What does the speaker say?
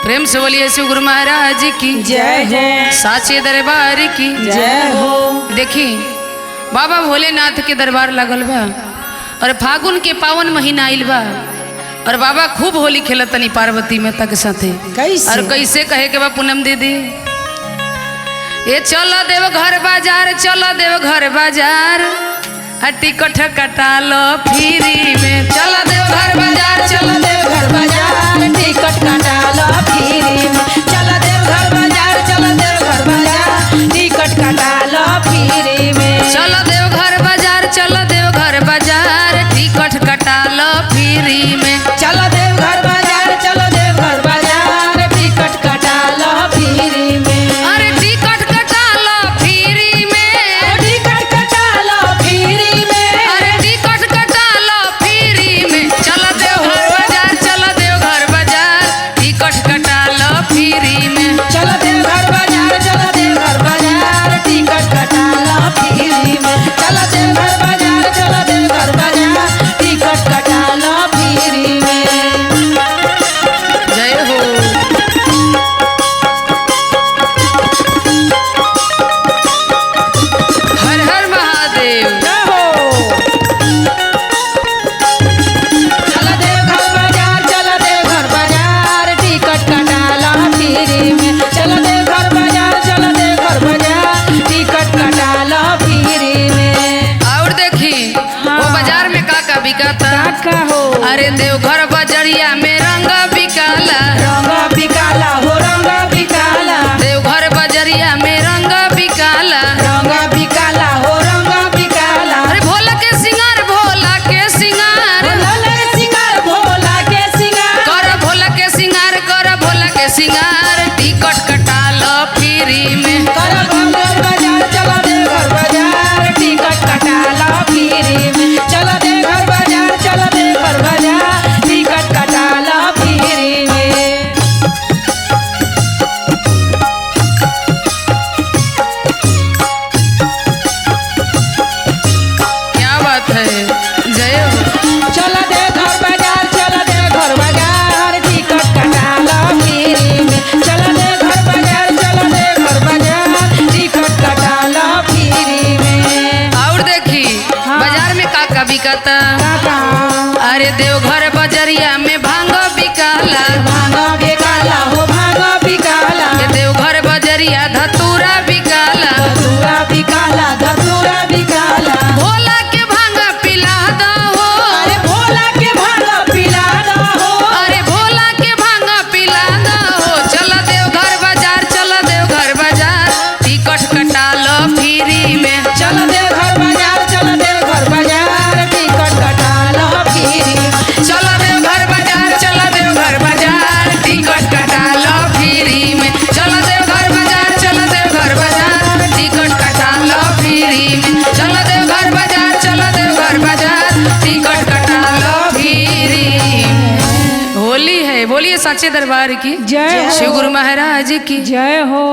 प्रेम से बोलिए शिव गुरु महाराज की जय हो, साचे दरबार की जय हो। देखी बाबा भोलेनाथ के दरबार लगल बा और फागुन के पावन महीना आइल बा और बाबा खूब होली खेलतनी पार्वती माता के साथे। कैसे? और कैसे कहे के बा पूनम दीदी, ये चलो देव घर बाजार, चलो देव घर बाजार, टिकट कटा लो फ्री में। चलो देव घर बाजार, चलो देव घर बाजार, टिकट कटा लो फ्री में। चलो देव घर बाजार, चलो देव घर बाजार, टिकट कटा लो फ्री में। चलो देव घर बाजार, चलो देव घर बाजार, टिकट कटा लो फ्री में। चलो देव घर बाजार, चलो देव घर बाजार, टिकट कटा लो फ्री में। अरे टिकट कटा लो फ्री में, टिकट कटा लो फ्री में। अरे टिकट कटा लो फ्री में। चलो देव घर बाजार, चलो देव घर बाजार, टिकट कटा लो फ्री में। चलो देव घर बाजार, चलो देव घर बाजार, टिकट कटा लो फ्री में। चलो देव घर बाजार, चलो देव घर बाजार, टिकट कटा लो फ्री में। जय हो। हर हर महादेव। जय हो। चलो देव घर बाजार, चलो देव घर बाजार, टिकट कटा लो फ्री में। चलो देव घर बाजार, चलो देव घर बाजार, टिकट कटा लो फ्री में। और देखी वो बाजार में का बिकाता। काका हो, अरे देवघर बजरिया में रंग बिकाला, रंग बिकाला हो, रंग बिकाला, देवघर बजरिया में रंग बिकाला। रंग बिकाला हो, रंग बिकाला। अरे भोला के सिंगार, भोला के सिंगार, भोला के सिंगार, भोला के सिंगार, कर भोला के सिंगार, कर भोला के सिंगार, टिकट कटा लो फ्री में। कर घर बाजार, चलो देव घर बाजार, टिकट कटा लो फ्री में। चलो देव घर बाजार, चलो देव घर बाजार, टिकट कटा लो फ्री में। क्या बात है, जय हो। चलो देव घर बाजार, चलो देव घर बाजार, टिकट कटा लो फ्री में। चलो देव घर बाजार, चलो देव घर बाजार, टिकट कटा लो फ्री में। और देखी बाजार में का बिकाता। काका अरे देवघर बजरिया में भांग बिकाला, भांग बिकाला हो, भांग बिकाला, देवघर बजरिया धतूरा बिकाला। धतूरा बिकाला, धतूरा बिकाला। भोला के भांग पिला दो हो, अरे भोला के भांग पिला दो हो, अरे भोला के भांग पिला दो हो। चलो देवघर बाजार, चलो देवघर बाजार, टिकट कटा लो फ्री में। चलो देव घर बाजार, चलो देव घर बाजार, टिकट कटा लो फ्री में। चलो देवघर बाजार, चलो देवघर बाजार, टिकट कटा लो फ्री में। चलो देवघर बाजार, चलो देवघर बाजार, टिकट कटा लो फ्री में। चलो देवघर बाजार, चलो देवघर बाजार, टिकट कटा लो फ्री में। होली है, बोलिए साचे दरबार की जय हो। शिव गुरु महाराज की जय हो।